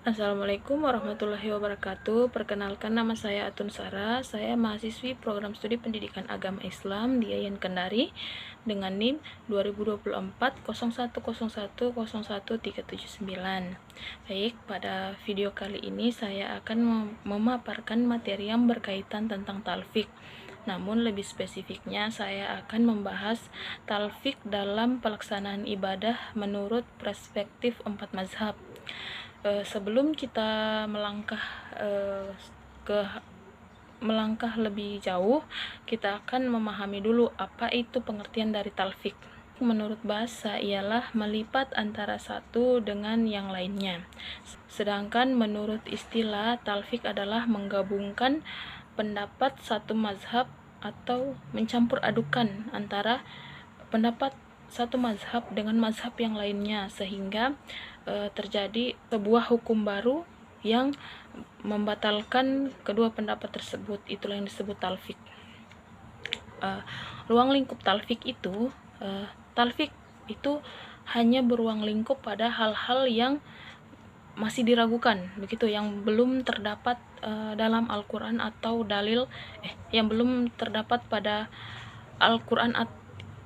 Assalamualaikum warahmatullahi wabarakatuh. Perkenalkan, nama saya Atun Sara. Saya mahasiswi program studi pendidikan agama Islam di Yayan Kendari dengan NIM 2024 010101 379. Baik, pada video kali ini saya akan memaparkan materi yang berkaitan tentang talfik. Namun lebih spesifiknya saya akan membahas talfik dalam pelaksanaan ibadah menurut perspektif 4 mazhab. Sebelum kita melangkah lebih jauh, kita akan memahami dulu apa itu pengertian dari talfik. Menurut bahasa ialah melipat antara satu dengan yang lainnya. Sedangkan menurut istilah, talfik adalah menggabungkan pendapat satu mazhab atau mencampur adukan antara pendapat satu mazhab dengan mazhab yang lainnya, sehingga terjadi sebuah hukum baru yang membatalkan kedua pendapat tersebut. Itulah yang disebut talfik. Ruang lingkup talfik itu hanya beruang lingkup pada hal-hal yang masih diragukan, begitu, yang belum terdapat dalam Al-Quran atau dalil yang belum terdapat pada Al-Quran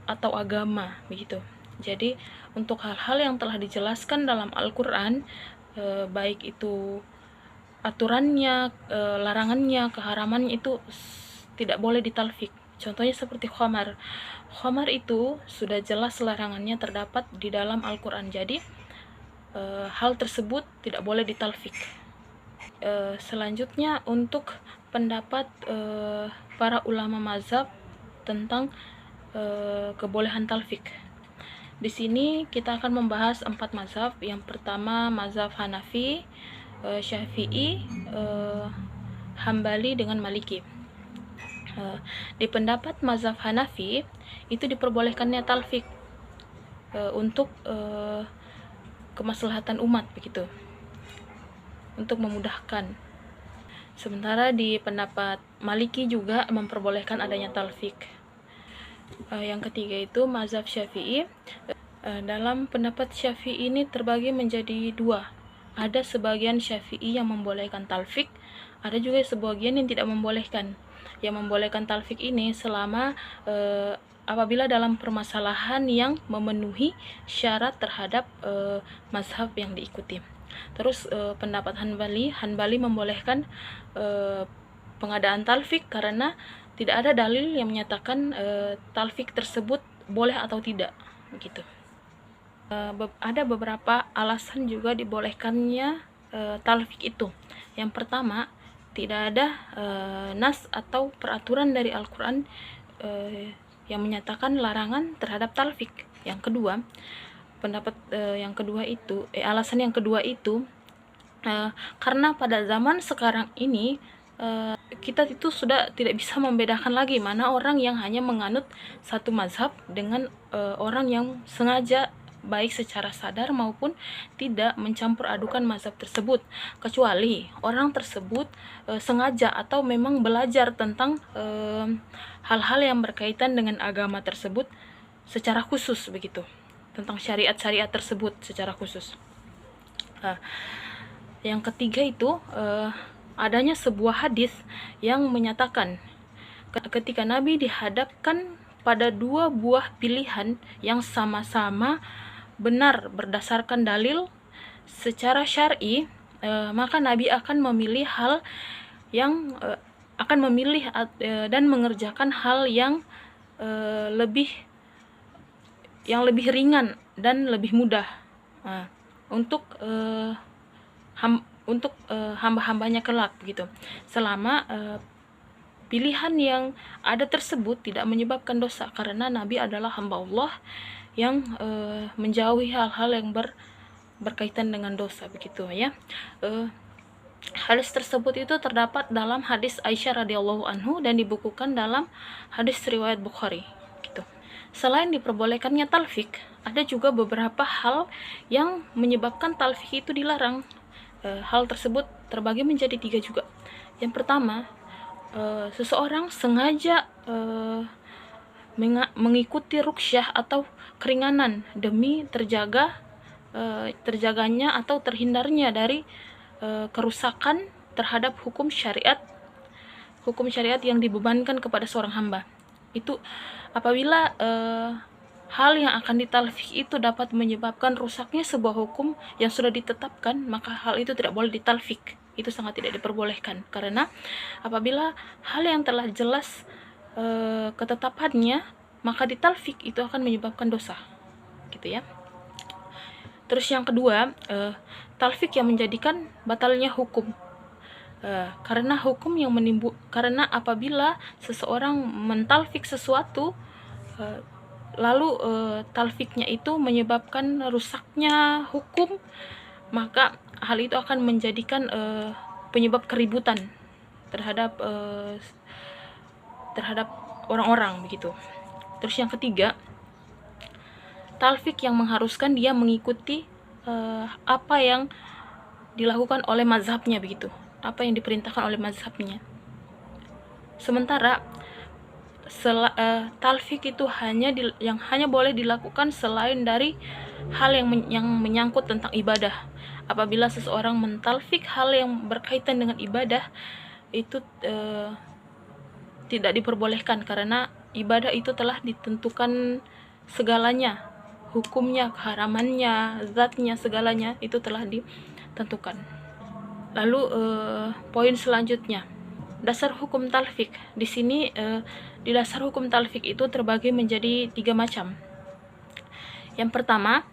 atau agama, begitu. Jadi untuk hal-hal yang telah dijelaskan dalam Al-Quran, baik itu aturannya, larangannya, keharamannya, itu tidak boleh ditalfik. Contohnya seperti khamar. Khamar itu sudah jelas larangannya terdapat di dalam Al-Quran, jadi hal tersebut tidak boleh ditalfik. Selanjutnya untuk pendapat para ulama mazhab tentang kebolehan talfik. Di sini kita akan membahas 4 mazhab. Yang pertama mazhab Hanafi, Syafi'i, Hambali dengan Maliki. Di pendapat mazhab Hanafi itu diperbolehkannya talfik untuk kemaslahatan umat, begitu, untuk memudahkan. Sementara di pendapat Maliki juga memperbolehkan adanya talfik. Yang ketiga itu mazhab Syafi'i. Dalam pendapat Syafi'i ini terbagi menjadi 2. Ada sebagian Syafi'i yang membolehkan talfik, ada juga sebagian yang tidak membolehkan. Yang membolehkan talfik ini selama apabila dalam permasalahan yang memenuhi syarat terhadap mazhab yang diikuti. Terus pendapat Hanbali membolehkan pengadaan talfik karena tidak ada dalil yang menyatakan talfik tersebut boleh atau tidak, begitu. Ada beberapa alasan juga dibolehkannya talfik itu. Yang pertama, tidak ada nas atau peraturan dari Al-Quran yang menyatakan larangan terhadap talfik. Yang kedua, alasan yang kedua itu karena pada zaman sekarang ini kita itu sudah tidak bisa membedakan lagi mana orang yang hanya menganut satu mazhab dengan orang yang sengaja, baik secara sadar maupun tidak, mencampur adukan mazhab tersebut, kecuali orang tersebut sengaja atau memang belajar tentang hal-hal yang berkaitan dengan agama tersebut secara khusus, begitu, tentang syariat-syariat tersebut secara khusus. Yang ketiga itu adanya sebuah hadis yang menyatakan ketika Nabi dihadapkan pada 2 buah pilihan yang sama-sama benar berdasarkan dalil secara syar'i, maka Nabi akan memilih dan mengerjakan hal yang lebih ringan dan lebih mudah untuk hamba-hambanya kelak, begitu, selama pilihan yang ada tersebut tidak menyebabkan dosa, karena Nabi adalah hamba Allah yang menjauhi hal-hal yang berkaitan dengan dosa, begitu ya. Hadis tersebut itu terdapat dalam hadis Aisyah radhiyallahu anhu dan dibukukan dalam hadis riwayat Bukhari, gitu. Selain diperbolehkannya talfik, ada juga beberapa hal yang menyebabkan talfik itu dilarang. Hal tersebut terbagi menjadi 3 juga. Yang pertama, seseorang sengaja mengikuti ruksyah atau keringanan demi terjaganya atau terhindarnya dari kerusakan terhadap hukum syariat yang dibebankan kepada seorang hamba. Itu apabila hal yang akan ditalfik itu dapat menyebabkan rusaknya sebuah hukum yang sudah ditetapkan, maka hal itu tidak boleh ditalfik. Itu sangat tidak diperbolehkan, karena apabila hal yang telah jelas ketetapannya, maka ditalfik itu akan menyebabkan dosa, gitu ya. Terus yang kedua, talfik yang menjadikan batalnya hukum. Karena hukum yang karena apabila seseorang mentalfik sesuatu, lalu talfiknya itu menyebabkan rusaknya hukum, maka hal itu akan menjadikan penyebab keributan terhadap orang-orang begitu. Terus yang ketiga, talfik yang mengharuskan dia mengikuti apa yang dilakukan oleh mazhabnya begitu, apa yang diperintahkan oleh mazhabnya. Sementara talfik itu hanya boleh dilakukan selain dari hal yang menyangkut tentang ibadah. Apabila seseorang mentalfik hal yang berkaitan dengan ibadah, itu tidak diperbolehkan, karena ibadah itu telah ditentukan segalanya, hukumnya, keharamannya, zatnya, segalanya itu telah ditentukan. Lalu poin selanjutnya, dasar hukum talfik. Di sini di dasar hukum talfik itu terbagi menjadi 3 macam. Yang pertama,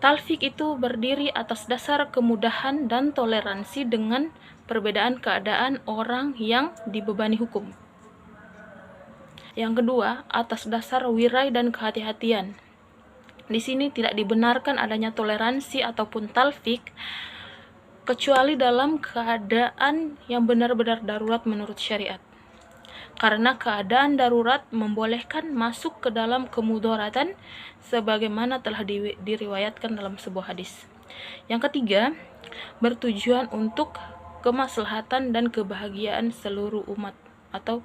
talfik itu berdiri atas dasar kemudahan dan toleransi dengan perbedaan keadaan orang yang dibebani hukum. Yang kedua, atas dasar wirai dan kehati-hatian. Di sini tidak dibenarkan adanya toleransi ataupun talfik kecuali dalam keadaan yang benar-benar darurat menurut syariat. Karena keadaan darurat membolehkan masuk ke dalam kemudaratan sebagaimana telah diriwayatkan dalam sebuah hadis. Yang ketiga, bertujuan untuk kemaslahatan dan kebahagiaan seluruh umat atau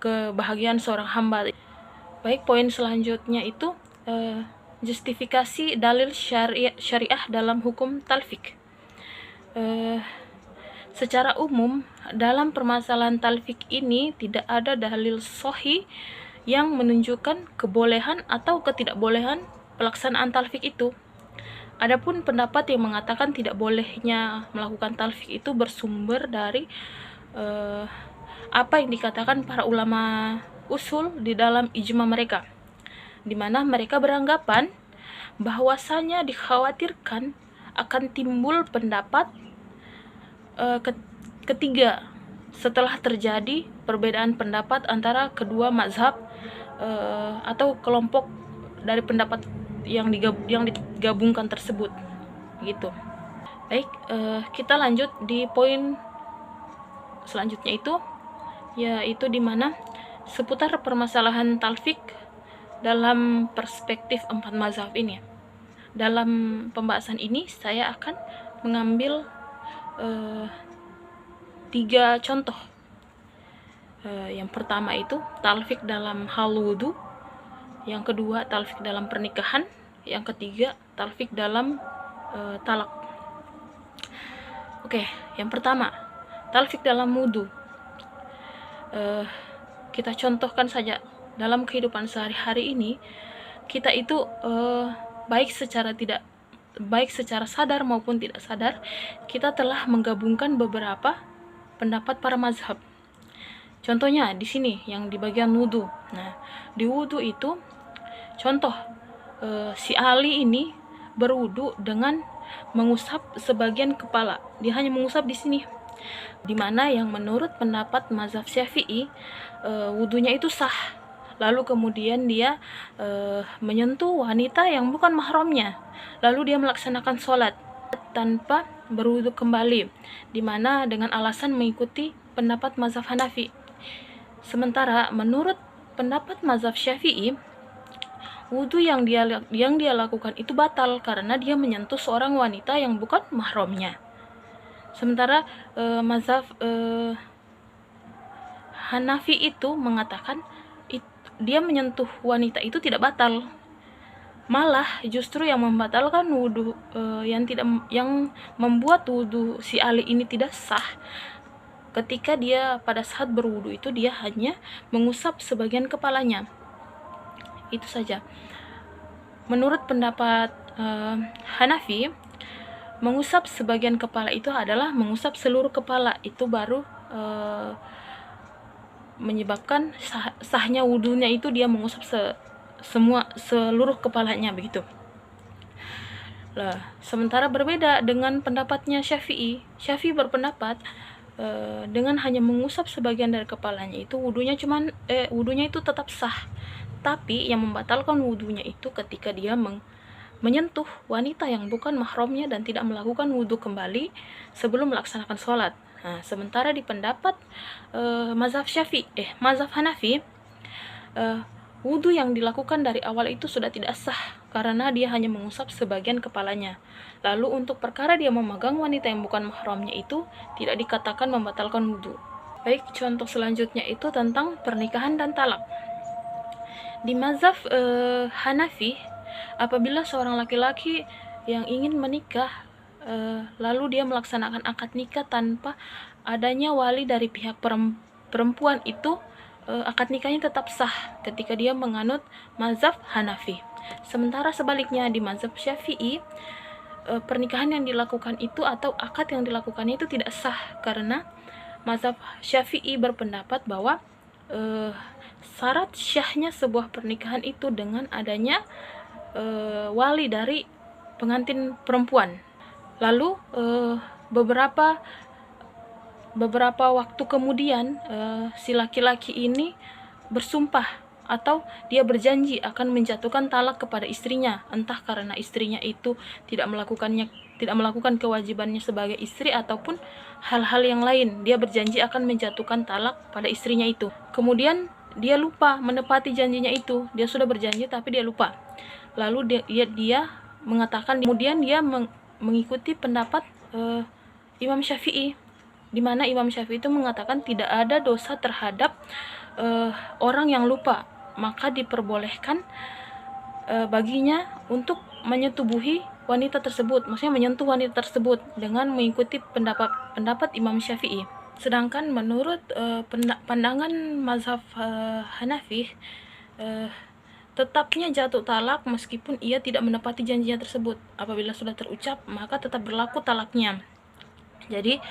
kebahagiaan seorang hamba. Baik, poin selanjutnya itu justifikasi dalil syariah dalam hukum talfik. Secara umum, dalam permasalahan talfik ini tidak ada dalil sahih yang menunjukkan kebolehan atau ketidakbolehan pelaksanaan talfik itu. Adapun pendapat yang mengatakan tidak bolehnya melakukan talfik itu bersumber dari apa yang dikatakan para ulama usul di dalam ijma mereka, di mana mereka beranggapan bahwasanya dikhawatirkan akan timbul pendapat ketiga setelah terjadi perbedaan pendapat antara kedua mazhab atau kelompok dari pendapat yang digabungkan tersebut, gitu. Baik, kita lanjut di poin selanjutnya itu, yaitu di mana seputar permasalahan talfik dalam perspektif 4 mazhab ini. Dalam pembahasan ini saya akan mengambil 3 contoh. Yang pertama itu talfik dalam hal wudu, yang kedua talfik dalam pernikahan, yang ketiga talfik dalam talak. Oke, yang pertama talfik dalam wudu. Kita contohkan saja dalam kehidupan sehari-hari ini, kita itu baik secara sadar maupun tidak sadar, kita telah menggabungkan beberapa pendapat para mazhab. Contohnya di sini yang di bagian wudu. Nah, di wudu itu contoh si Ali ini berwudu dengan mengusap sebagian kepala. Dia hanya mengusap di sini. Di mana yang menurut pendapat mazhab Syafi'i wudunya itu sah. Lalu kemudian dia menyentuh wanita yang bukan mahramnya. Lalu dia melaksanakan sholat tanpa berwudu kembali, di mana dengan alasan mengikuti pendapat mazhab Hanafi. Sementara menurut pendapat mazhab Syafi'i, wudu yang dia lakukan itu batal karena dia menyentuh seorang wanita yang bukan mahramnya. Sementara mazhab Hanafi itu mengatakan dia menyentuh wanita itu tidak batal. Malah justru yang membatalkan wudhu, yang membuat wudhu si Ali ini tidak sah, ketika dia pada saat berwudhu itu dia hanya mengusap sebagian kepalanya. Itu saja. Menurut pendapat Hanafi, mengusap sebagian kepala itu adalah mengusap seluruh kepala, itu baru menyebabkan sahnya wudhunya itu dia mengusap seluruh kepalanya begitu. Lah, sementara berbeda dengan pendapatnya Syafi'i. Syafi'i berpendapat dengan hanya mengusap sebagian dari kepalanya itu wudhunya itu tetap sah. Tapi yang membatalkan wudhunya itu ketika dia menyentuh wanita yang bukan mahramnya dan tidak melakukan wudhu kembali sebelum melaksanakan sholat. Nah, sementara di pendapat mazhab Hanafi, wudhu yang dilakukan dari awal itu sudah tidak sah karena dia hanya mengusap sebagian kepalanya. Lalu untuk perkara dia memegang wanita yang bukan mahramnya itu tidak dikatakan membatalkan wudhu. Baik, contoh selanjutnya itu tentang pernikahan dan talak. Di mazhab Hanafi, apabila seorang laki-laki yang ingin menikah lalu dia melaksanakan akad nikah tanpa adanya wali dari pihak perempuan itu, akad nikahnya tetap sah ketika dia menganut mazhab Hanafi. Sementara sebaliknya di mazhab Syafi'i, pernikahan yang dilakukan itu atau akad yang dilakukannya itu tidak sah karena mazhab Syafi'i berpendapat bahwa syarat syahnya sebuah pernikahan itu dengan adanya wali dari pengantin perempuan. Lalu beberapa waktu kemudian si laki-laki ini bersumpah atau dia berjanji akan menjatuhkan talak kepada istrinya, entah karena istrinya itu tidak melakukan kewajibannya sebagai istri ataupun hal-hal yang lain. Dia berjanji akan menjatuhkan talak pada istrinya itu. Kemudian dia lupa menepati janjinya itu. Dia sudah berjanji tapi dia lupa. Lalu dia mengatakan, kemudian dia mengikuti pendapat Imam Syafi'i, di mana Imam Syafi'i itu mengatakan tidak ada dosa terhadap orang yang lupa, maka diperbolehkan baginya untuk menyetubuhi wanita tersebut, maksudnya menyentuh wanita tersebut dengan mengikuti pendapat Imam Syafi'i. Sedangkan menurut pandangan mazhab Hanafi, tetapnya jatuh talak meskipun ia tidak menepati janjinya tersebut. Apabila sudah terucap, maka tetap berlaku talaknya. Jadi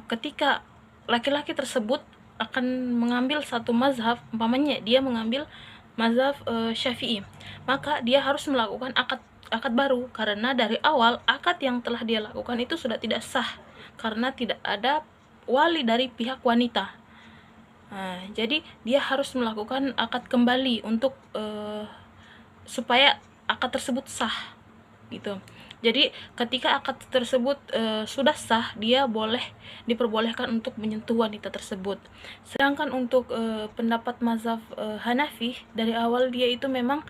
ketika laki-laki tersebut akan mengambil satu mazhab, umpamanya dia mengambil mazhab Syafi'i, maka dia harus melakukan akad baru karena dari awal akad yang telah dia lakukan itu sudah tidak sah karena tidak ada wali dari pihak wanita. Nah, jadi dia harus melakukan akad kembali untuk supaya akad tersebut sah gitu. Jadi ketika akad tersebut sudah sah, dia diperbolehkan untuk menyentuh wanita tersebut. Sedangkan untuk pendapat mazhab Hanafi, dari awal dia itu memang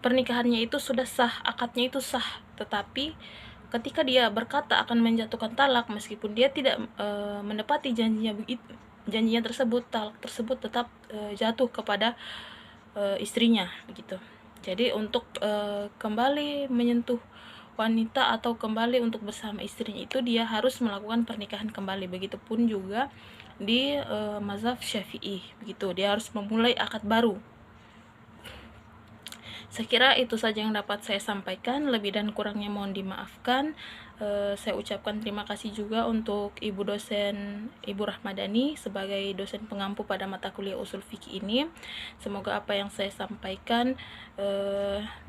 pernikahannya itu sudah sah, akadnya itu sah, tetapi ketika dia berkata akan menjatuhkan talak meskipun dia tidak menepati janjinya tersebut, talak tersebut tetap jatuh kepada istrinya begitu. Jadi untuk kembali menyentuh wanita atau kembali untuk bersama istrinya itu dia harus melakukan pernikahan kembali. Begitupun juga di mazhab Syafi'i begitu, dia harus memulai akad baru. Saya kira itu saja yang dapat saya sampaikan, lebih dan kurangnya mohon dimaafkan. Saya ucapkan terima kasih juga untuk Ibu dosen Ibu Rahmadani sebagai dosen pengampu pada mata kuliah usul fikih ini. Semoga apa yang saya sampaikan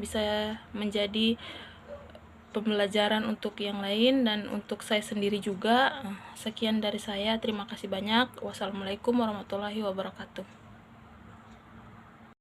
bisa menjadi pembelajaran untuk yang lain dan untuk saya sendiri juga. Sekian dari saya, terima kasih banyak. Wassalamualaikum warahmatullahi wabarakatuh.